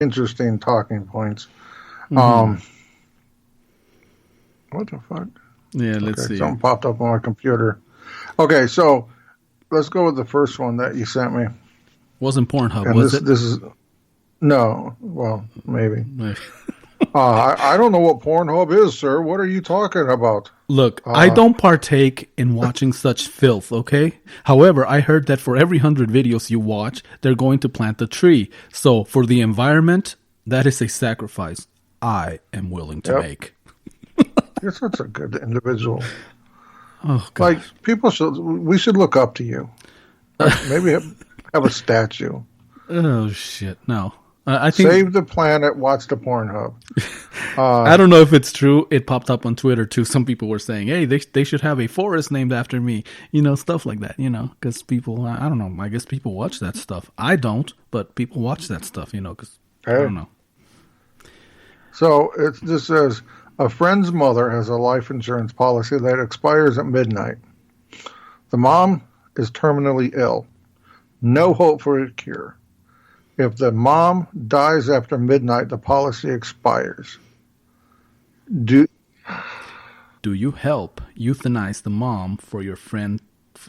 interesting talking points. Mm-hmm. What the fuck? Yeah, let's Okay, see. something popped up on my computer. Okay, so let's go with the first one that you sent me. Wasn't Pornhub, And was this it? this is no, well, maybe. Maybe. I don't know what Pornhub is, sir. What are you talking about? Look, I Uh, don't partake in watching such filth, okay? However, I heard that for every 100 videos you watch, they're going to plant a tree. So, for the environment, that is a sacrifice I am willing to yep, make. you're such a good individual. Oh, Like gosh. we should look up to you. Like maybe have a statue. Oh, shit. No. I think, Save the planet. Watch the Pornhub. Uh, I don't know if it's true. It popped up on Twitter too. Some people were saying, hey, they should have a forest named after me. Stuff like that, because people, I don't know. I guess people watch that stuff. I don't, but people watch that stuff, because I hey, don't know. so this says a friend's mother has a life insurance policy that expires at midnight. The mom is terminally ill. No hope for a cure. If the mom dies after midnight, the policy expires. Do Do you help euthanize the mom for your friend,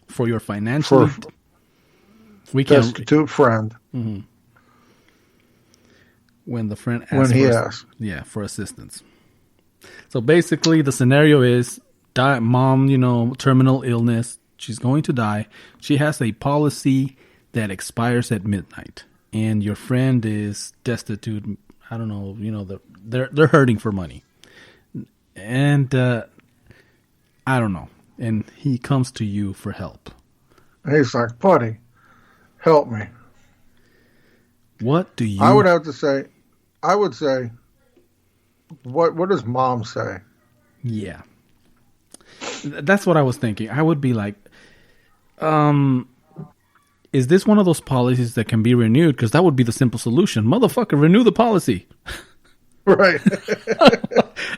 for your for financially? We can destitute friend when the friend when asks he for asks. yeah for assistance. So basically, the scenario is mom, terminal illness. She's going to die. She has a policy that expires at midnight, and your friend is destitute. I don't know. They're hurting for money, and I don't know. And he comes to you for help. And he's like, buddy, help me. What do I you? would have to say, I would say, what does mom say? Yeah, that's what I was thinking. I would be like, um, is this one of those policies that can be renewed? Because that would be the simple solution. Motherfucker, renew the policy. Right.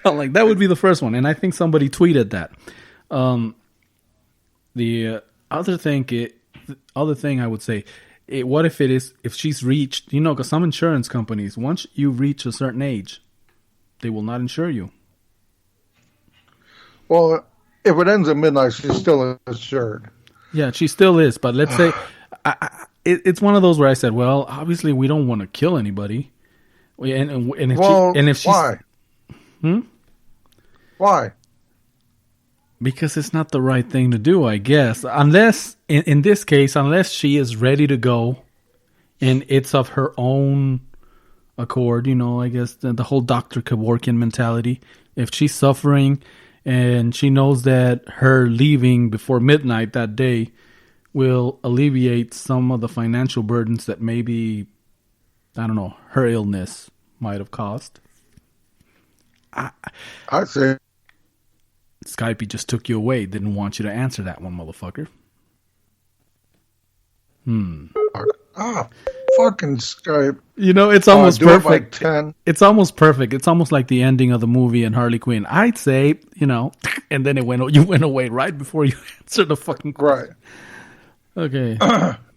I'm like, that would be the first one. And I think somebody tweeted that. Um, the other thing I would say, what if if she's reached, because some insurance companies, once you reach a certain age, they will not insure you. Well, if it ends at midnight, she's still insured. Yeah, she still is. But let's say it's one of those where I said, well, obviously we don't want to kill anybody. And if Well, and if she's why? hmm? Why? Because it's not the right thing to do, I guess. Unless, in this case, unless she is ready to go and it's of her own accord, I guess the whole Dr. Kevorkian mentality. If she's suffering and she knows that her leaving before midnight that day will alleviate some of the financial burdens that maybe, I don't know, her illness might have caused. I say, Skype just took you away. Didn't want you to answer that one, motherfucker. ah, fucking Skype. It's almost Do it by perfect. 10. It's almost perfect. It's almost like the ending of the movie in Harley Quinn. I'd say, and then you went away right before you answered the fucking question. Right. Okay.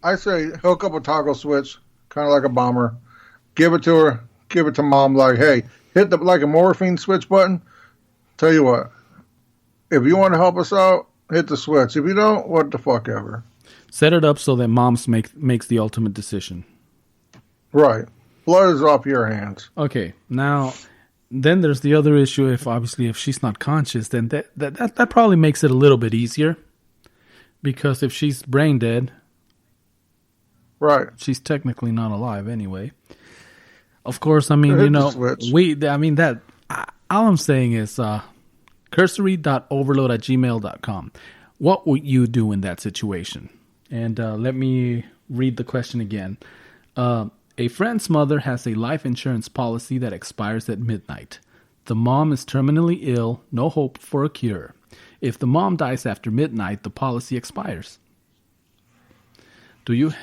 I say hook up a toggle switch, kind of like a bomber. Give it to her. Give it to mom. Like, hey, hit like a morphine switch button. Tell you what, if you want to help us out, hit the switch. If you don't, what the fuck ever. Set it up so that mom's makes the ultimate decision. Right. Blood is off your hands. Okay. Now, then there's the other issue. If she's not conscious, then that probably makes it a little bit easier. Because if she's brain dead, Right. she's technically not alive anyway. Of course, I mean, Hit the switch. all I'm saying is cursory.overload@gmail.com. What would you do in that situation? And let me read the question again. A friend's mother has a life insurance policy that expires at midnight. The mom is terminally ill, no hope for a cure. If the mom dies after midnight, the policy expires. Do you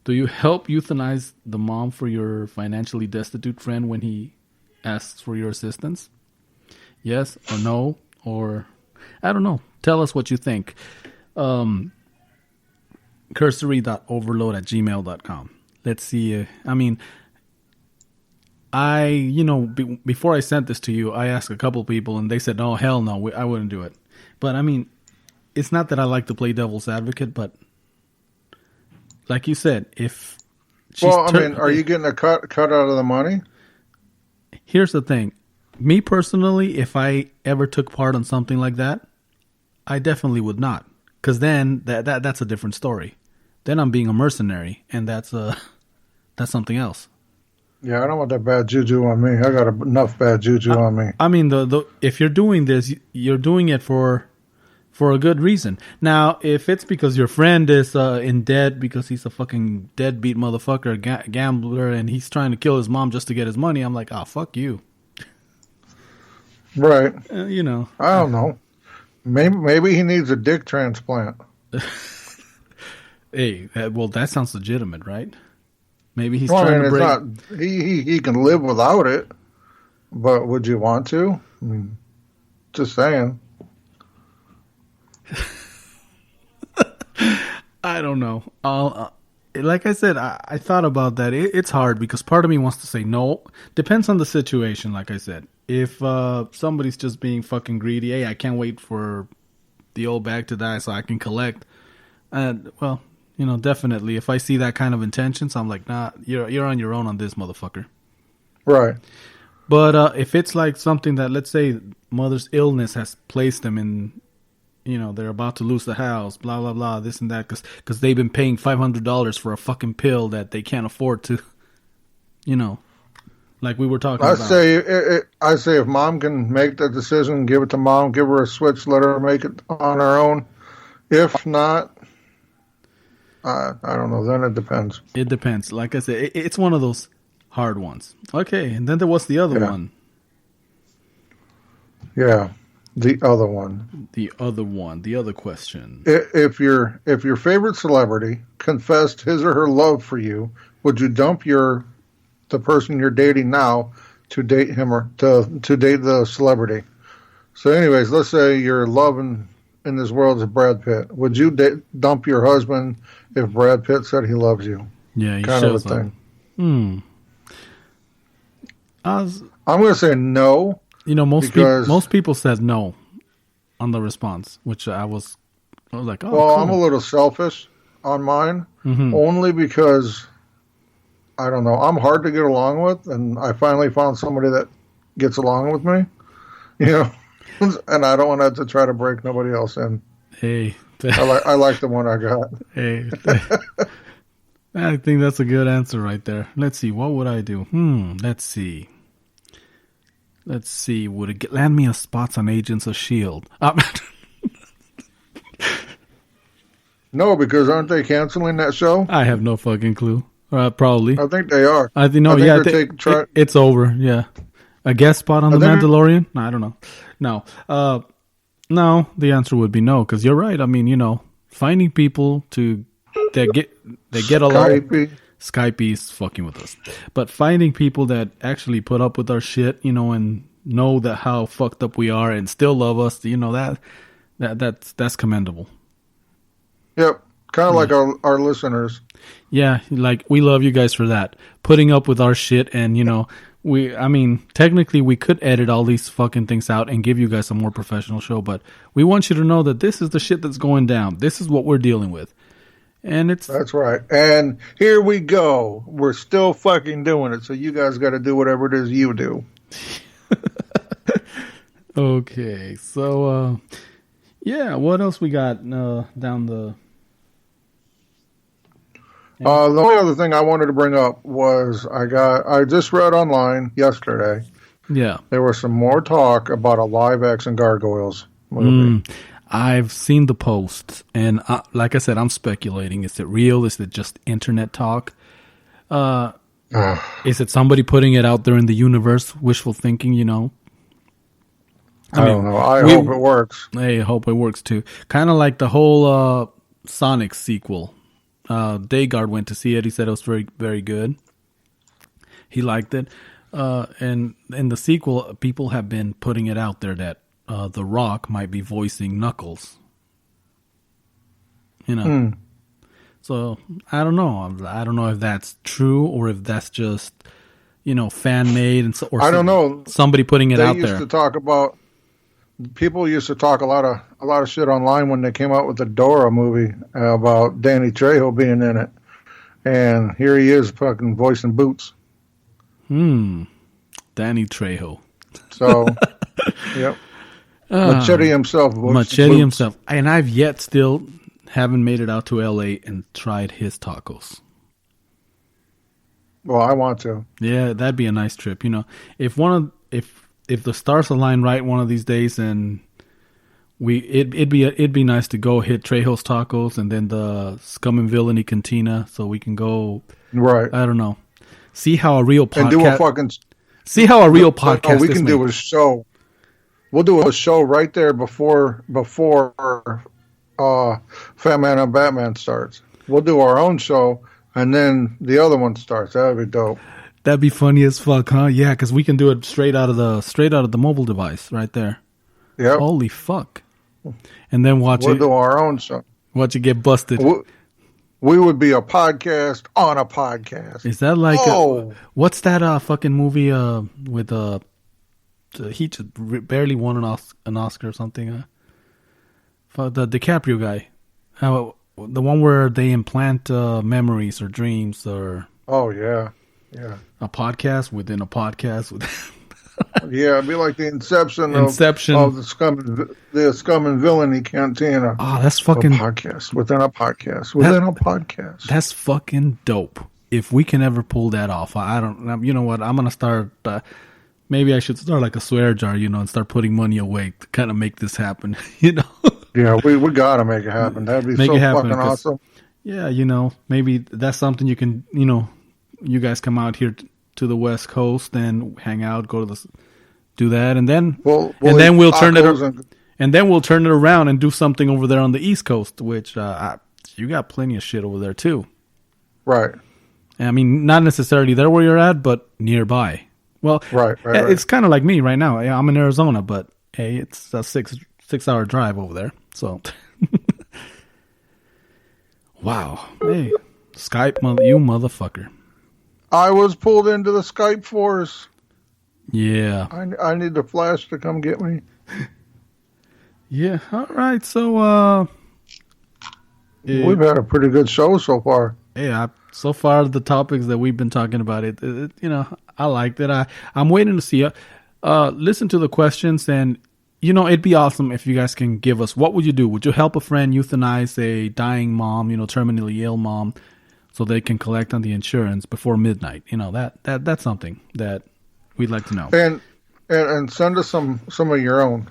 Do you help euthanize the mom for your financially destitute friend when he asks for your assistance? Yes or no? Or, I don't know. Tell us what you think. Cursory.overload@gmail.com. let's see. I mean, before I sent this to you, I asked a couple people, and they said, "No, hell no, I wouldn't do it." But I mean, it's not that I like to play devil's advocate, but like you said, if are you getting a cut out of the money? Here's the thing. Me personally, if I ever took part in something like that, I definitely would not. Because then that's a different story. Then I'm being a mercenary, and that's something else. Yeah, I don't want that bad juju on me. I got enough bad juju on me. I mean, if you're doing this, you're doing it for a good reason. Now, if it's because your friend is in debt because he's a fucking deadbeat motherfucker, gambler, and he's trying to kill his mom just to get his money, I'm like, oh, fuck you. Right. You know. I don't know. Maybe he needs a dick transplant. Hey, well, that sounds legitimate, right? Maybe he's trying to break. Not, he can live without it, but would you want to? I mean, just saying. I don't know. Like I said, I thought about that. It's hard because part of me wants to say no. Depends on the situation, like I said. If somebody's just being fucking greedy, hey, I can't wait for the old bag to die so I can collect. Well, definitely. If I see that kind of intentions, I'm like, nah, you're on your own on this, motherfucker. Right. But if it's like something that, let's say, mother's illness has placed them in, they're about to lose the house, blah, blah, blah, this and that, because they've been paying $500 for a fucking pill that they can't afford to, like we were talking about. I say if mom can make the decision, give it to mom, give her a switch, let her make it on her own. If not, I don't know. Then it depends. It depends. Like I said, it's one of those hard ones. Okay, and then there was the other one. Yeah, the other one. The other question. If your favorite celebrity confessed his or her love for you, would you dump the person you're dating now to date him or to date the celebrity? So, anyways, let's say your love in this world is Brad Pitt. Would you dump your husband if Brad Pitt said he loves you? Yeah, kind of a thing. I'm going to say no. Most people said no on the response, which I was like, oh, well, cool. I'm a little selfish on mine, only because, I don't know, I'm hard to get along with, and I finally found somebody that gets along with me, and I don't want to have to try to break nobody else in. Hey. I like the one I got. Hey. I think that's a good answer right there. Let's see. What would I do? Let's see. Would it land me a spots on Agents of S.H.I.E.L.D.? No, because aren't they canceling that show? I have no fucking clue. Probably. I think they are. I think it's over. Yeah. A guest spot on The Mandalorian? No, I don't know. No. No, the answer would be no, because you're right. I mean, finding people that get along. Skype is fucking with us. But finding people that actually put up with our shit, and know that how fucked up we are and still love us, that's commendable. Yep. Kind of like our listeners. Yeah, like we love you guys for that. Putting up with our shit and, technically we could edit all these fucking things out and give you guys a more professional show, but we want you to know that this is the shit that's going down. This is what we're dealing with. And that's right. And here we go. We're still fucking doing it. So you guys got to do whatever it is you do. Okay. So, what else we got down the... The only other thing I wanted to bring up was I just read online yesterday. Yeah. There was some more talk about a live action Gargoyles movie. I've seen the posts, and like I said, I'm speculating. Is it real? Is it just internet talk? Is it somebody putting it out there in the universe, wishful thinking, I don't know. I hope it works. I hope it works, too. Kind of like the whole Sonic sequel. Dagard went to see it. He said it was very, very good. He liked it. And in the sequel, people have been putting it out there that The Rock might be voicing Knuckles. So I don't know. I don't know if that's true or if that's just fan made and I don't know. somebody putting it They out used there. to talk about people used to talk a lot of shit online when they came out with the Dora movie about Danny Trejo being in it, and here he is fucking voicing Boots. Danny Trejo. So, yep, Machete himself. Machete Boots. himself, and I've yet still haven't made it out to L.A. and tried his tacos. Well, I want to. Yeah, that'd be a nice trip. If the stars align right one of these days, and it'd be nice to go hit Trejo's Tacos and then the Scum and Villainy Cantina, so we can go. Right. I don't know. See how a real podcast. And do a fucking. See how a real podcast. No, we can do a show. We'll do a show right there before Fat Man and Batman starts. We'll do our own show, and then the other one starts. That'd be dope. That'd be funny as fuck, huh? Yeah, because we can do it straight out of the mobile device right there. Yep. Holy fuck! And then we'll do our own show. Watch it get busted. We would be a podcast on a podcast. Is that like what's that fucking movie with he just barely won an Oscar or something? The DiCaprio guy. The one where they implant memories or dreams or. Oh yeah. Yeah. A podcast within a podcast. Yeah, it'd be like the Inception of the Scum and Villainy Cantina. Oh, that's fucking a podcast within a podcast within a podcast. That's fucking dope. If we can ever pull that off, I don't. You know what? I'm gonna start. Maybe I should start like a swear jar, and start putting money away to kind of make this happen. Yeah, we gotta make it happen. That'd be so fucking awesome. Yeah, maybe that's something you can, you guys come out here to the West Coast and hang out, do that, and then we'll turn it around and do something over there on the East Coast, which you got plenty of shit over there too. Right. I mean, not necessarily there where you're at, but nearby. Well, right. It's kind of like me right now. I'm in Arizona, but hey, it's a 6-hour drive over there. So, wow. Hey, Skype, you motherfucker. I was pulled into the Skype force. Yeah. I need the Flash to come get me. Yeah. All right. So, we've had a pretty good show so far. Yeah. So far, the topics that we've been talking about, I liked it. I'm waiting to see. Listen to the questions, and it'd be awesome if you guys can give us. What would you do? Would you help a friend euthanize a dying mom, terminally ill mom, so they can collect on the insurance before midnight? That's something that we'd like to know. And send us some of your own.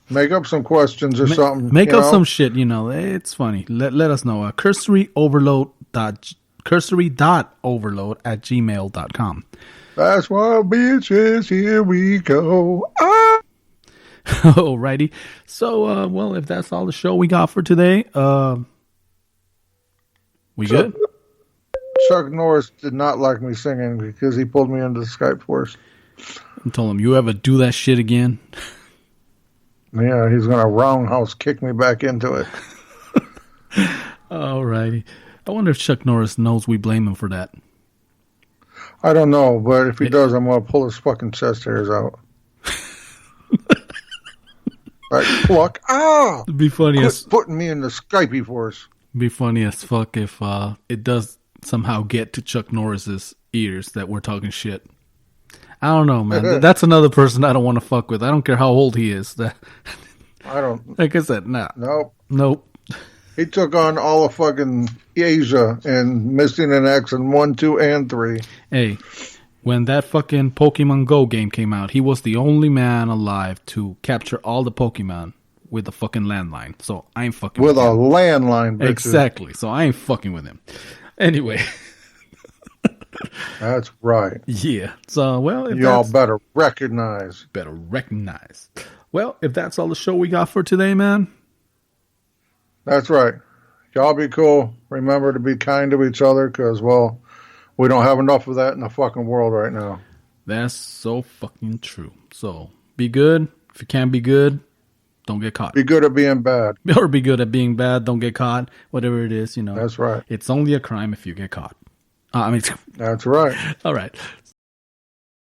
Make up some questions or something. Make up some shit. It's funny. Let us know. cursory.overload@gmail.com. That's why, bitches, here we go. Alrighty. So, well, if that's all the show we got for today, we good? Chuck Norris did not like me singing because he pulled me into the Skype force. I told him, you ever do that shit again? Yeah, he's going to roundhouse kick me back into it. Alrighty. I wonder if Chuck Norris knows we blame him for that. I don't know, but if he does, I'm going to pull his fucking chest hairs out. Right, pluck. It'd be funny Quit putting me in the Skypey force. Be funny as fuck if it does somehow get to Chuck Norris's ears that we're talking shit. I don't know, man. That's another person I don't want to fuck with. I don't care how old he is. I don't. Like I said, nah. Nope. He took on all of fucking Asia and Missing an X and 1, 2, and 3. Hey, when that fucking Pokemon Go game came out, he was the only man alive to capture all the Pokemon with a fucking landline. So I ain't fucking with him. With a landline, bitches. Exactly. So I ain't fucking with him. Anyway. That's right. Yeah. So, well, if y'all better recognize. Well, if that's all the show we got for today, man. That's right. Y'all be cool. Remember to be kind to each other because, well, we don't have enough of that in the fucking world right now. That's so fucking true. So, be good. If you can't be good, don't get caught. Be good at being bad. Or be good at being bad, don't get caught. Whatever it is, That's right. It's only a crime if you get caught. That's right. All right.